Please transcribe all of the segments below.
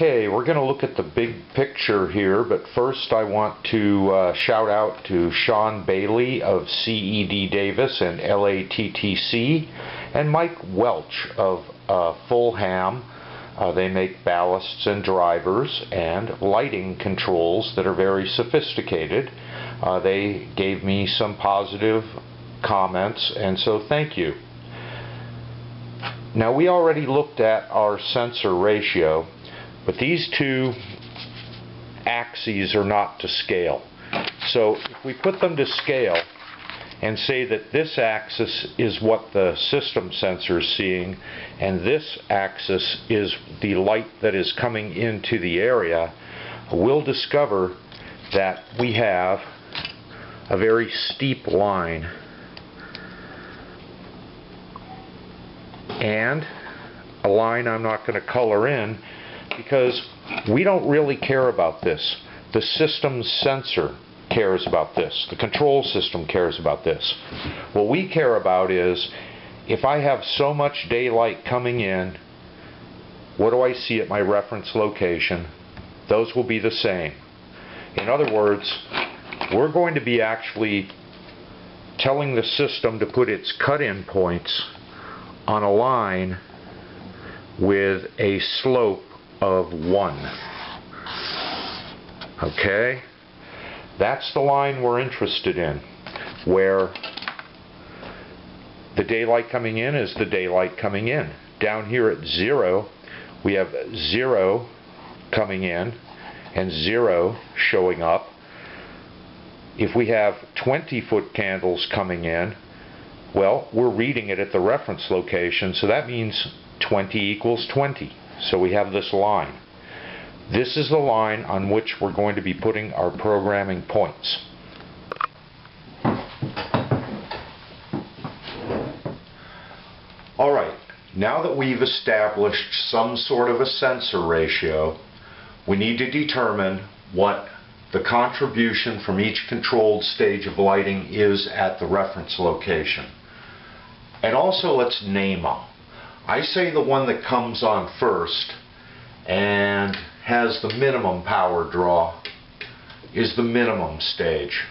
Okay, we're going to look at the big picture here, but first I want to shout out to Sean Bailey of CED Davis and LATTC, and Mike Welch of Fulham. They make ballasts and drivers and lighting controls that are very sophisticated. They gave me some positive comments, and so thank you. Now, we already looked at our sensor ratio, but these two axes are not to scale. So if we put them to scale and say that this axis is what the system sensor is seeing and this axis is the light that is coming into the area, we'll discover that we have a very steep line and a line I'm not going to color in because we don't really care about this. The system sensor cares about this. The control system cares about this. What we care about is if I have so much daylight coming in, what do I see at my reference location? Those will be the same. In other words, we're going to be actually telling the system to put its cut-in points on a line with a slope of 1. Okay? That's the line we're interested in, where the daylight coming in is the daylight coming in. Down here at 0, we have 0 coming in and 0 showing up. If we have 20-foot candles coming in, well, we're reading it at the reference location, so that means 20 equals 20. So we have this line. This is the line on which we're going to be putting our programming points. Alright, now that we've established some sort of a sensor ratio, we need to determine what the contribution from each controlled stage of lighting is at the reference location. And also let's name them. I say the one that comes on first and has the minimum power draw is the minimum stage.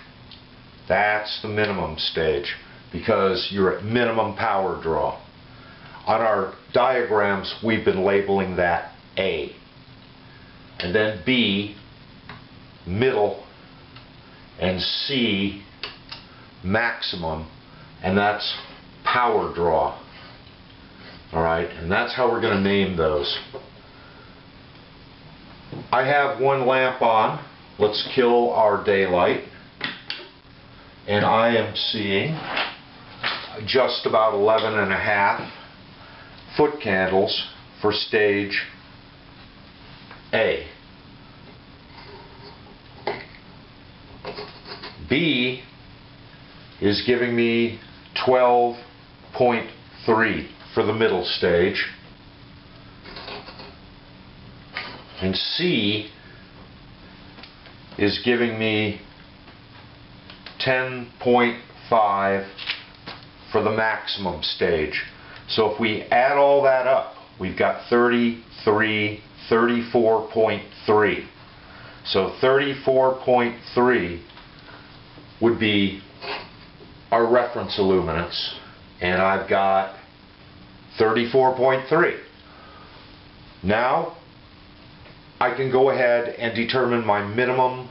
That's the minimum stage because you're at minimum power draw. On our diagrams we've been labeling that A. And then B, middle, and C, maximum, and that's power draw. Alright, and that's how we're going to name those. I have one lamp on. Let's kill our daylight. And I am seeing just about 11.5 foot candles for stage A. B is giving me 12.3 for the middle stage. And C is giving me 10.5 for the maximum stage. So if we add all that up, we've got 34.3. So 34.3 would be our reference illuminance, and I've got 34.3. Now I can go ahead and determine my minimum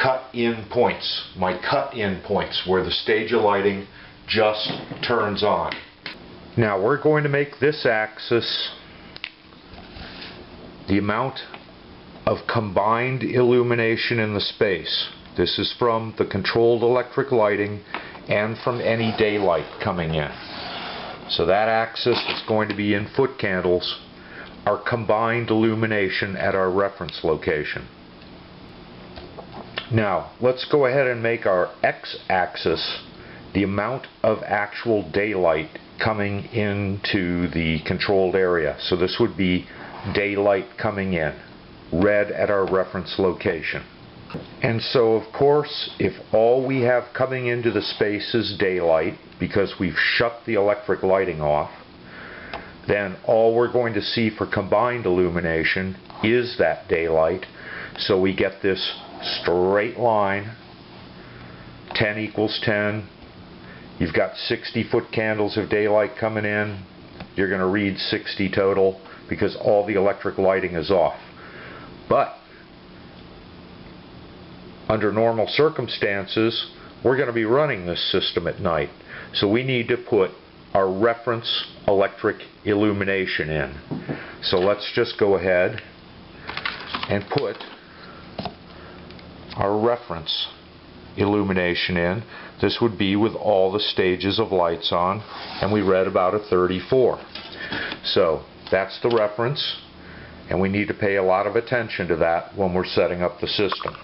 cut-in points, my cut-in points where the stage of lighting just turns on. Now we're going to make this axis the amount of combined illumination in the space. This is from the controlled electric lighting and from any daylight coming in. So that axis is going to be in foot candles, our combined illumination at our reference location. Now let's go ahead and make our x-axis the amount of actual daylight coming into the controlled area. So this would be daylight coming in, red at our reference location. And so of course, if all we have coming into the space is daylight, because we've shut the electric lighting off, then all we're going to see for combined illumination is that daylight. So we get this straight line, 10 equals 10. You've got 60 foot candles of daylight coming in. You're going to read 60 total because all the electric lighting is off. But under normal circumstances, we're going to be running this system at night. So we need to put our reference electric illumination in. So let's just go ahead and put our reference illumination in. This would be with all the stages of lights on, and we read about a 34. So that's the reference, and we need to pay a lot of attention to that when we're setting up the system.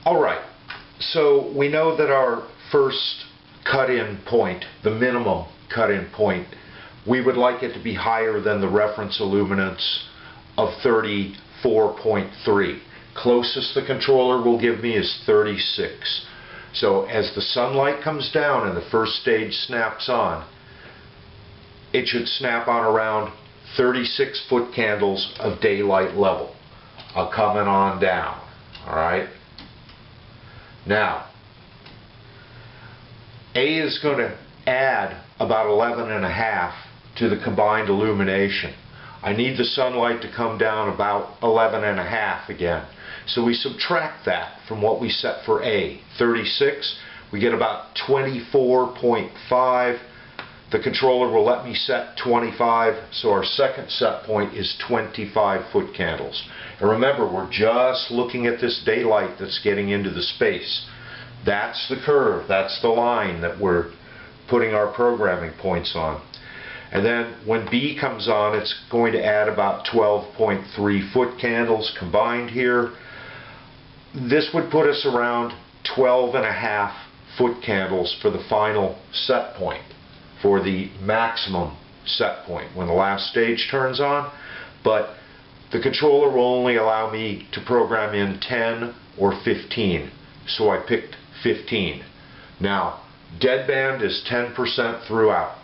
Alright, so we know that our first cut-in point, the minimum cut-in point, we would like it to be higher than the reference illuminance of 34.3. Closest the controller will give me is 36. So as the sunlight comes down and the first stage snaps on, it should snap on around 36 foot candles of daylight level. Coming on down. Alright? Now, A is going to add about 11.5 to the combined illumination. I need the sunlight to come down about 11.5 again. So we subtract that from what we set for A, 36. We get about 24.5. The controller will let me set 25, so our second set point is 25 foot candles. And remember, we're just looking at this daylight that's getting into the space. That's the curve, that's the line that we're putting our programming points on. And then when B comes on, it's going to add about 12.3 foot candles combined here. This would put us around 12.5 foot candles for the final set point, for the maximum set point when the last stage turns on. But the controller will only allow me to program in 10 or 15, so I picked 15. Now, deadband is 10% throughout.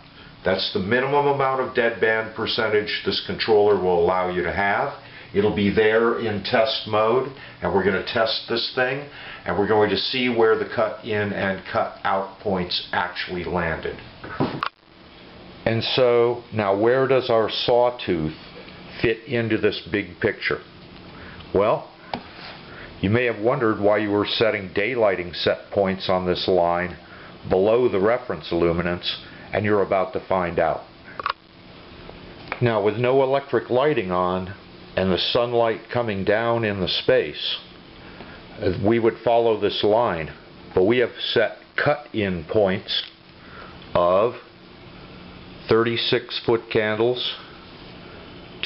That's the minimum amount of deadband percentage this controller will allow you to have. It'll be there in test mode, and we're going to test this thing, and we're going to see where the cut in and cut out points actually landed. And so, now where does our sawtooth fit into this big picture? Well, you may have wondered why you were setting daylighting set points on this line below the reference illuminance, and you're about to find out. Now, with no electric lighting on and the sunlight coming down in the space, we would follow this line, but we have set cut-in points of 36 foot candles,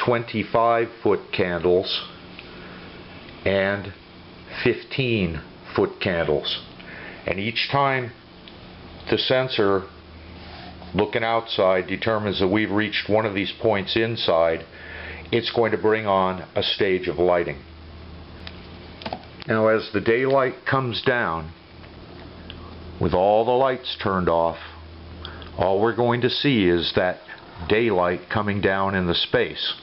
25 foot candles, and 15 foot candles. And each time the sensor looking outside determines that we've reached one of these points inside, it's going to bring on a stage of lighting. Now, as the daylight comes down, with all the lights turned off, all we're going to see is that daylight coming down in the space.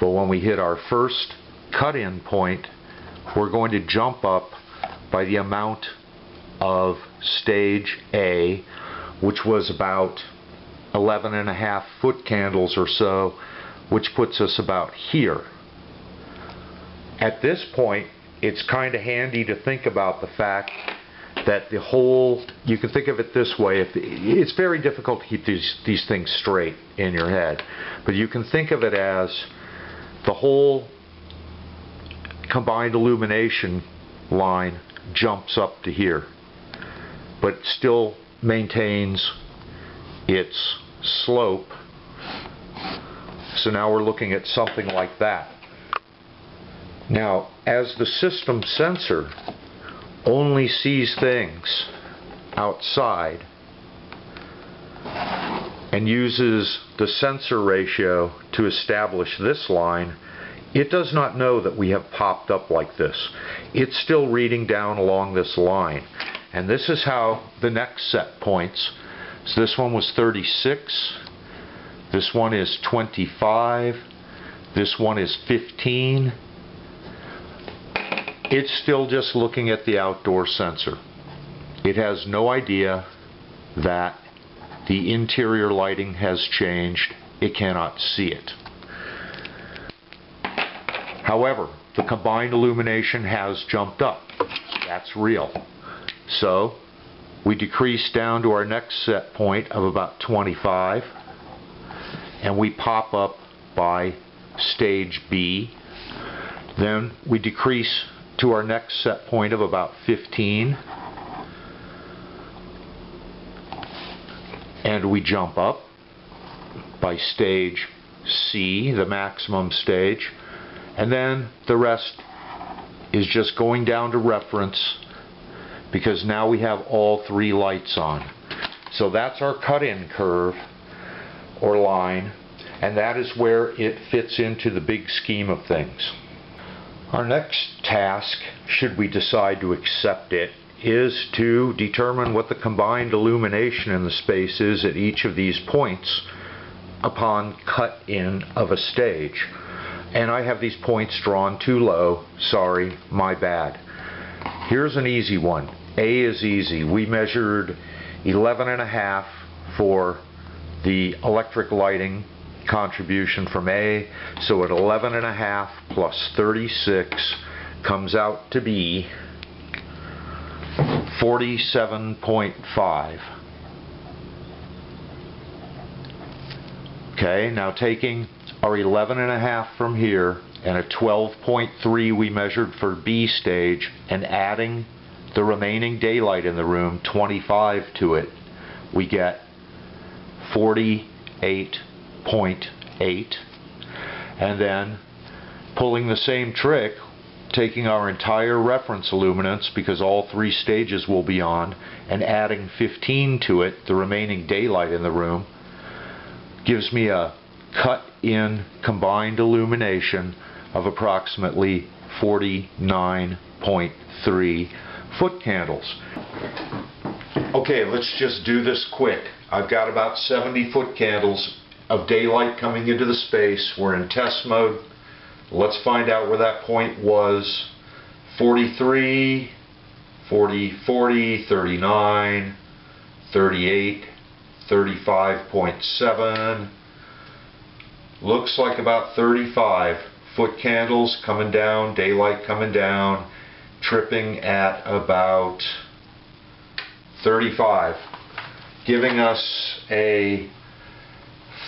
But when we hit our first cut-in point, we're going to jump up by the amount of stage A, which was about 11.5 foot candles or so, which puts us about here. At this point, it's kind of handy to think about the fact that the whole, you can think of it this way, it's very difficult to keep these things straight in your head, but you can think of it as the whole combined illumination line jumps up to here, but still maintains its slope. So now we're looking at something like that. Now, as the system sensor only sees things outside and uses the sensor ratio to establish this line, it does not know that we have popped up like this. It's still reading down along this line. And this is how the next set points. So this one was 36. This one is 25. This one is 15. It's still just looking at the outdoor sensor. It has no idea that the interior lighting has changed. It cannot see it. However, the combined illumination has jumped up. That's real. So we decrease down to our next set point of about 25, and we pop up by stage B. Then we decrease to our next set point of about 15, and we jump up by stage C, the maximum stage, and then the rest is just going down to reference, because now we have all three lights on. So that's our cut-in curve or line, and that is where it fits into the big scheme of things. Our next task, should we decide to accept it, is to determine what the combined illumination in the space is at each of these points upon cut-in of a stage. And I have these points drawn too low. Sorry, my bad. Here's an easy one. A is easy. We measured 11.5 for the electric lighting contribution from A, so at 11.5 plus 36 comes out to be 47.5. Okay, now taking our 11.5 from here and a 12.3 we measured for B stage and adding the remaining daylight in the room, 25 to it, we get 48.8. And then pulling the same trick, taking our entire reference illuminance, because all three stages will be on, and adding 15 to it, the remaining daylight in the room, gives me a cut-in combined illumination of approximately 49.3 foot candles. Okay, let's just do this quick. I've got about 70 foot candles of daylight coming into the space. We're in test mode. Let's find out where that point was. 43, 40, 40, 39, 38, 35.7. Looks like about 35 foot candles coming down, daylight coming down, tripping at about 35, giving us a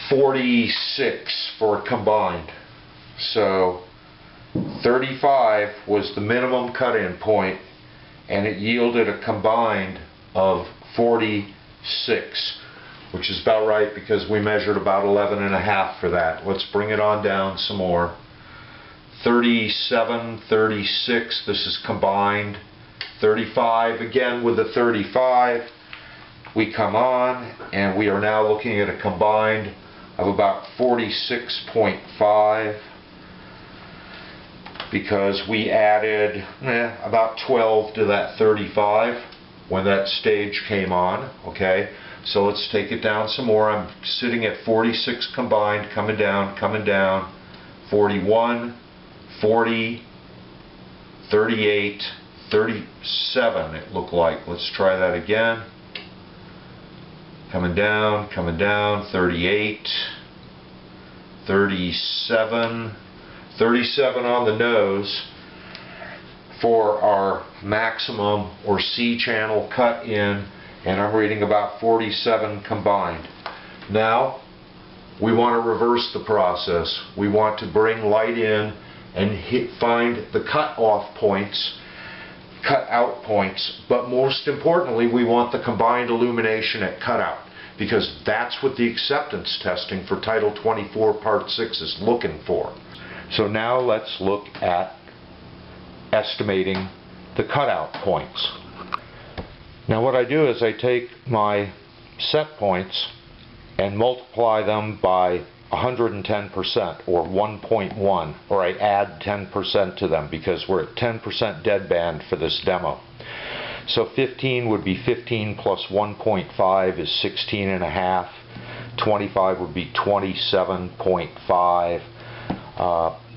46 for combined. So 35 was the minimum cut-in point, and it yielded a combined of 46, which is about right because we measured about 11.5 for that. Let's bring it on down some more. 37, 36, this is combined. 35 again with the 35. We come on and we are now looking at a combined of about 46.5, because we added about 12 to that 35 when that stage came on. Okay, so let's take it down some more. I'm sitting at 46 combined, coming down, 41, 40, 38, 37 it looked like. Let's try that again. Coming down, 38, 37, 37 on the nose for our maximum or C channel cut in, and I'm reading about 47 combined. Now we want to reverse the process. We want to bring light in and find the cut-off points, cut-out points, but most importantly we want the combined illumination at cutout, because that's what the acceptance testing for Title 24 Part 6 is looking for. So now let's look at estimating the cutout points. Now what I do is I take my set points and multiply them by 110% or 1.1, or I add 10% to them because we're at 10% deadband for this demo. So 15 would be 15 plus 1.5 is 16.5. 25 would be 27.5.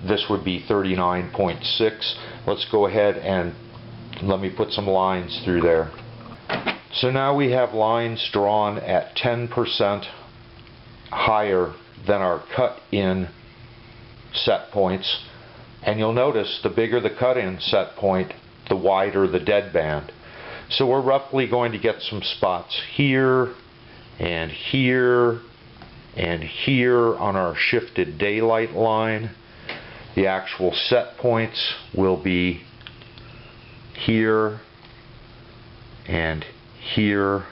This would be 39.6. Let's go ahead and let me put some lines through there. So now we have lines drawn at 10% higher than our cut-in set points. And you'll notice the bigger the cut-in set point, the wider the deadband. So we're roughly going to get some spots here and here and here on our shifted daylight line. The actual set points will be here and here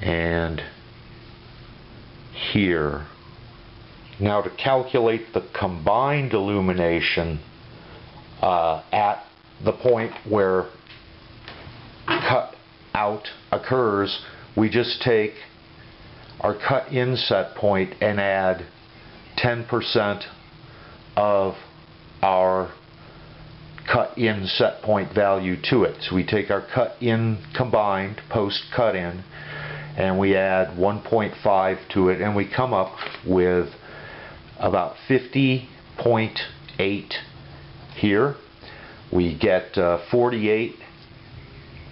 and here. Now to calculate the combined illumination at the point where cut out occurs, we just take our cut in set point and add 10% of our cut in set point value to it. So we take our cut in combined post cut in and we add 1.5 to it, and we come up with about 50.8 here. We get 48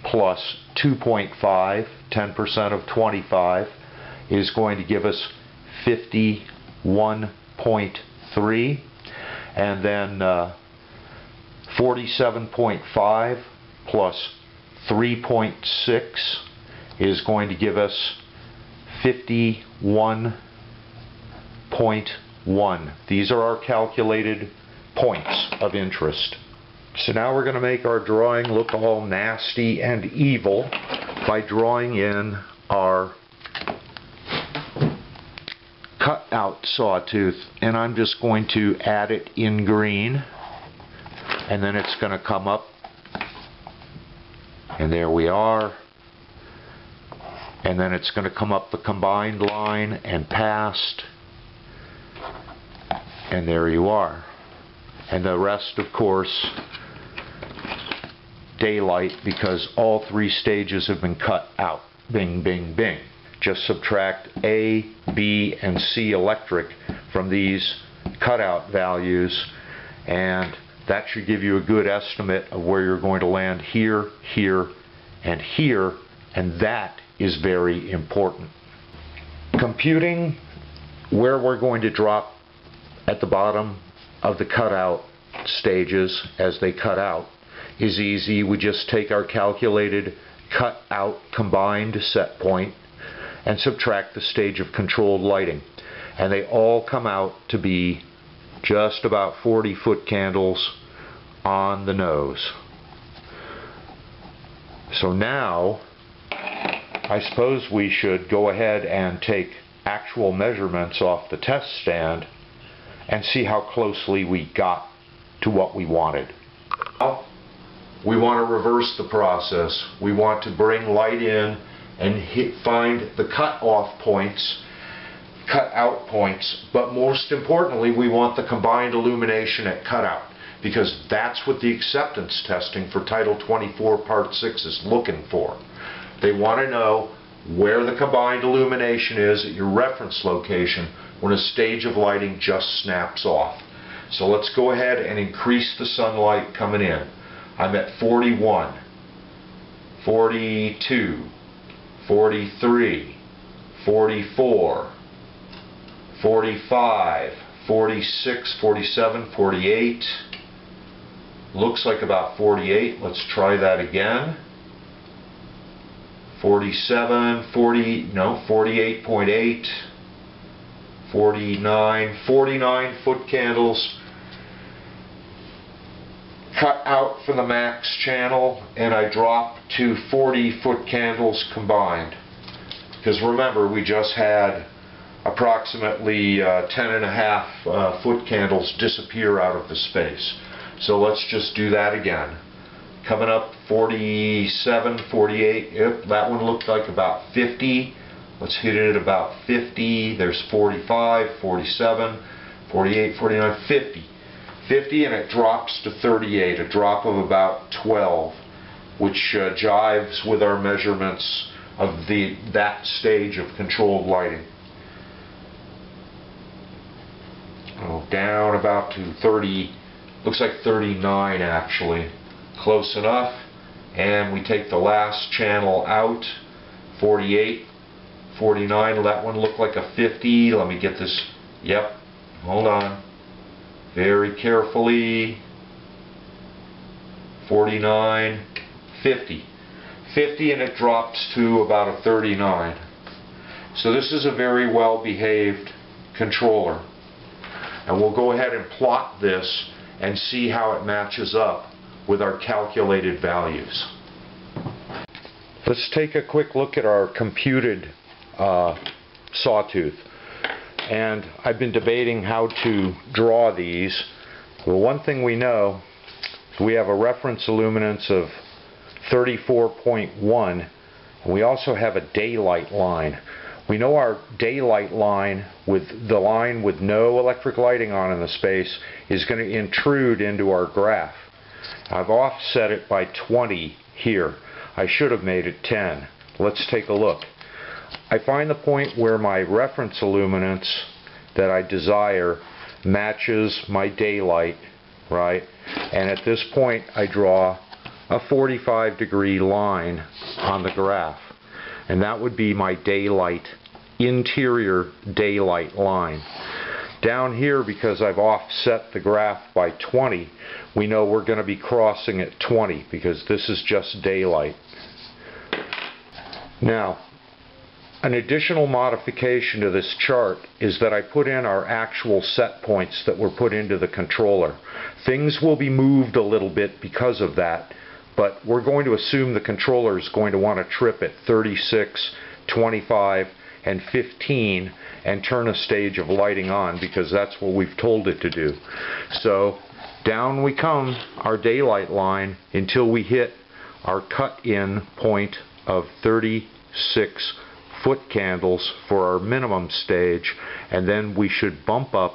plus 2.5, 10% of 25 is going to give us 51.3, and then 47.5 plus 3.6 is going to give us 51.1. These are our calculated points of interest. So now we're going to make our drawing look all nasty and evil by drawing in our cut out sawtooth, and I'm just going to add it in green, and then it's going to come up, and there we are, and then it's going to come up the combined line and past, and there you are. And the rest, of course, daylight, because all three stages have been cut out. Bing, bing, bing. Just subtract A, B, and C electric from these cutout values, and that should give you a good estimate of where you're going to land here, here, and here, and that is very important. Computing where we're going to drop at the bottom of the cutout stages as they cut out is easy. We just take our calculated cut out combined set point and subtract the stage of controlled lighting, and they all come out to be just about 40 foot candles on the nose. So now I suppose we should go ahead and take actual measurements off the test stand and see how closely we got to what we wanted. Now, we want to reverse the process. We want to bring light in and find the cut-off points, cut-out points, but most importantly, we want the combined illumination at cutout, because that's what the acceptance testing for Title 24 Part 6 is looking for. They want to know where the combined illumination is at your reference location when a stage of lighting just snaps off. So let's go ahead and increase the sunlight coming in. I'm at 41, 42, 43, 44, 45, 46, 47, 48. Looks like about 48. Let's try that again. 47, 40, no, 48.8, 49, 49 foot candles. Cut out for the max channel, and I drop to 40 foot candles combined. Because remember, we just had approximately 10.5 foot candles disappear out of the space. So let's just do that again. Coming up 47, 48, yep, that one looked like about 50. Let's hit it at about 50. There's 45, 47, 48, 49, 50. 50, and it drops to 38, a drop of about 12, which jives with our measurements of that stage of controlled lighting. Oh, down about to 30, looks like 39 actually. Close enough. And we take the last channel out, 48, 49, that one looked like a 50. Let me get this, yep, hold on. Very carefully, 49, 50. 50 and it drops to about a 39. So this is a very well behaved controller. And we'll go ahead and plot this and see how it matches up with our calculated values. Let's take a quick look at our computed sawtooth. And I've been debating how to draw these. Well, one thing we know, we have a reference illuminance of 34.1, and we also have a daylight line. We know our daylight line, with the line with no electric lighting on in the space, is going to intrude into our graph. I've offset it by 20 here. I should have made it 10. Let's take a look. I find the point where my reference illuminance that I desire matches my daylight, right? And at this point I draw a 45-degree line on the graph. And that would be my daylight, interior daylight line. Down here, because I've offset the graph by 20, we know we're going to be crossing at 20 because this is just daylight. Now, an additional modification to this chart is that I put in our actual set points that were put into the controller. Things will be moved a little bit because of that, but we're going to assume the controller is going to want to trip at 36, 25, and 15 and turn a stage of lighting on because that's what we've told it to do. So down we come, our daylight line, until we hit our cut-in point of 36 foot candles for our minimum stage, and then we should bump up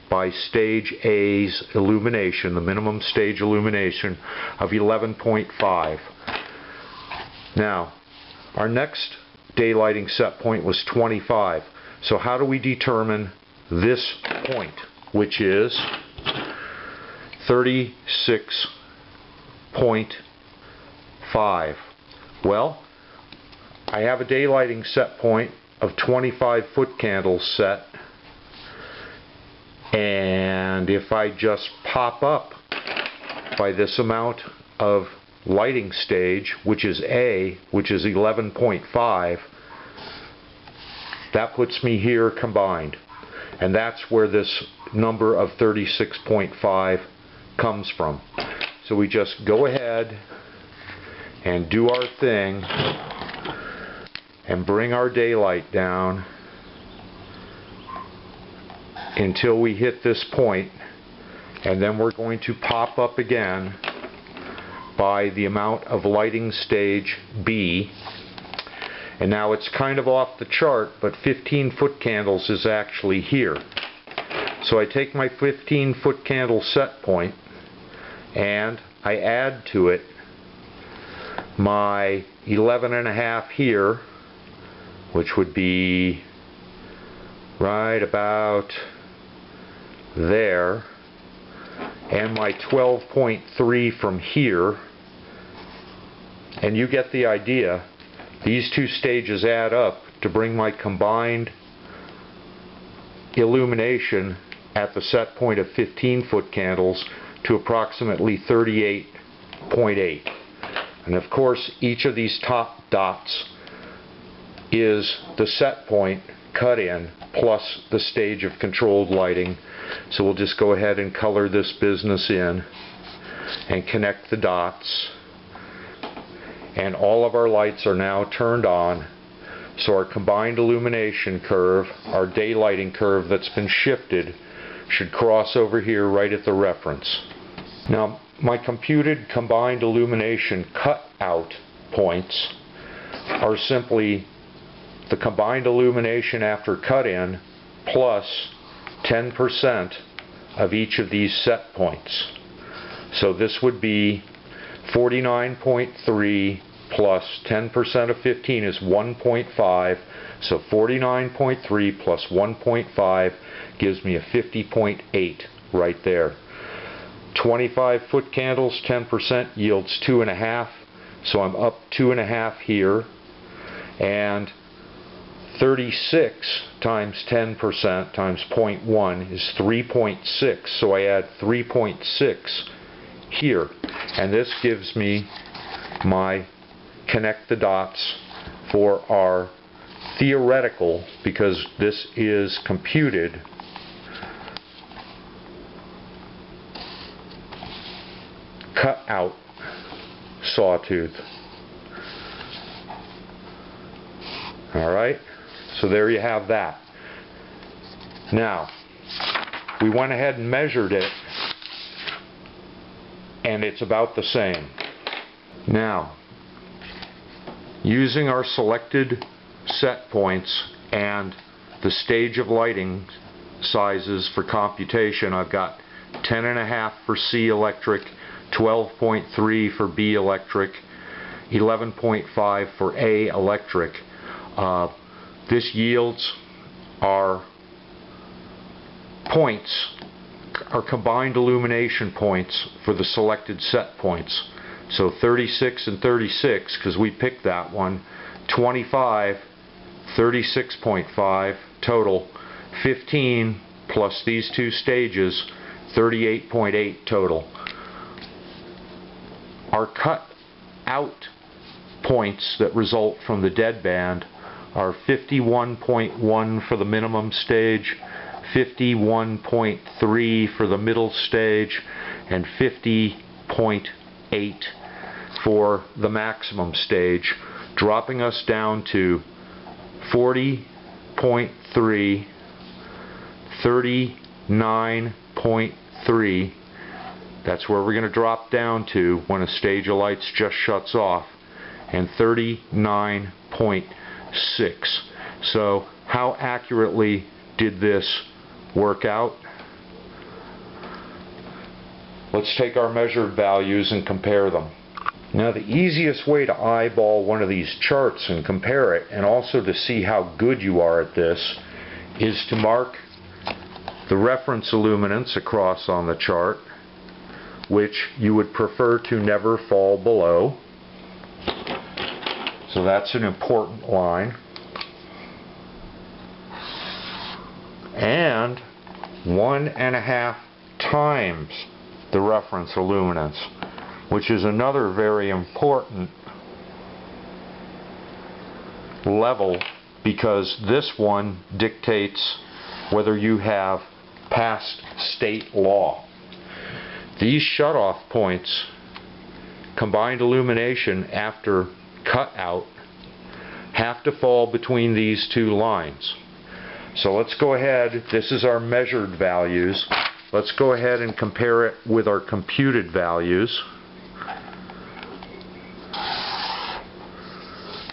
by stage A's illumination, the minimum stage illumination of 11.5. Now, our next daylighting set point was 25. So how do we determine this point, which is 36.5? Well, I have a daylighting set point of 25 foot candles set, and if I just pop up by this amount of lighting stage, which is A, which is 11.5, that puts me here combined. And that's where this number of 36.5 comes from. So we just go ahead and do our thing and bring our daylight down until we hit this point, and then we're going to pop up again by the amount of lighting stage B. And now it's kind of off the chart, but 15 foot candles is actually here. So I take my 15 foot candle set point and I add to it my 11.5 here, which would be right about there, and my 12.3 from here, and you get the idea. These two stages add up to bring my combined illumination at the set point of 15 foot candles to approximately 38.8. And of course, each of these top dots is the set point cut in plus the stage of controlled lighting. So we'll just go ahead and color this business in and connect the dots. And all of our lights are now turned on. So our combined illumination curve, our daylighting curve that's been shifted, should cross over here right at the reference. Now, my computed combined illumination cutout points are simply the combined illumination after cut-in plus 10% of each of these set points. So this would be 49.3 plus 10% of 15 is 1.5, so 49.3 plus 1.5 gives me a 50.8 right there. 25 foot candles, 10% yields 2.5, so I'm up 2.5 here, and 36 times 10% times 0.1 is 3.6, so I add 3.6 here, and this gives me my connect the dots for our theoretical, because this is computed, cut out sawtooth. Alright, so there you have that. Now, we went ahead and measured it, and it's about the same. Now, using our selected set points and the stage of lighting sizes for computation, I've got 10.5 for C electric, 12.3 for B electric, 11.5 for A electric. This yields our points, our combined illumination points for the selected set points. So 36 and 36, because we picked that one, 25, 36.5 total, 15 plus these two stages, 38.8 total. Our cut out points that result from the deadband are 51.1 for the minimum stage, 51.3 for the middle stage, and 50.8 for the maximum stage, dropping us down to 40.3, 39.3. That's where we're going to drop down to when a stage of lights just shuts off, and 39.6. So how accurately did this work out? Let's take our measured values and compare them. Now, the easiest way to eyeball one of these charts and compare it, and also to see how good you are at this, is to mark the reference illuminance across on the chart, which you would prefer to never fall below. So that's an important line. And 1.5 times the reference illuminance, which is another very important level, because this one dictates whether you have passed state law. These shutoff points, combined illumination after cutout, have to fall between these two lines. So let's go ahead, this is our measured values, let's go ahead and compare it with our computed values.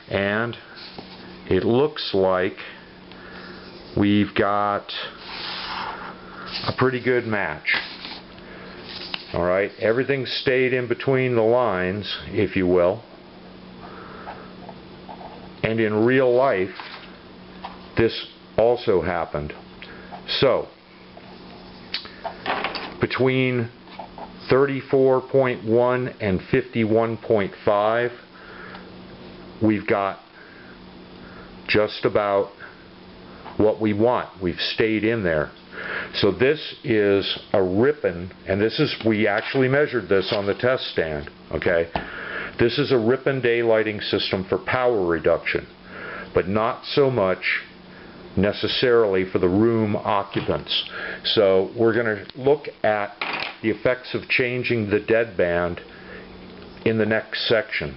And it looks like we've got a pretty good match. Alright, everything stayed in between the lines, if you will. And in real life, this also happened. So, between 34.1 and 51.5, we've got just about what we want. We've stayed in there. So this is a ripping, and this is, we actually measured this on the test stand, okay? This is a ripping daylighting system for power reduction, but not so much necessarily for the room occupants. So we're going to look at the effects of changing the deadband in the next section.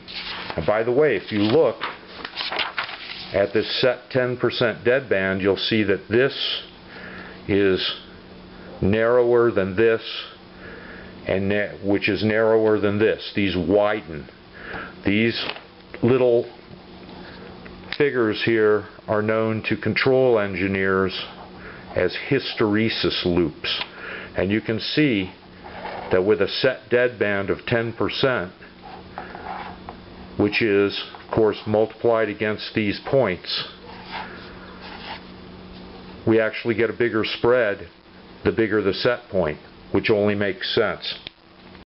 And by the way, if you look at this set 10% deadband, you'll see that this is narrower than this, and which is narrower than this. These widen. These little figures here are known to control engineers as hysteresis loops. And you can see that with a set deadband of 10%, which is, of course, multiplied against these points, we actually get a bigger spread the bigger the set point, which only makes sense.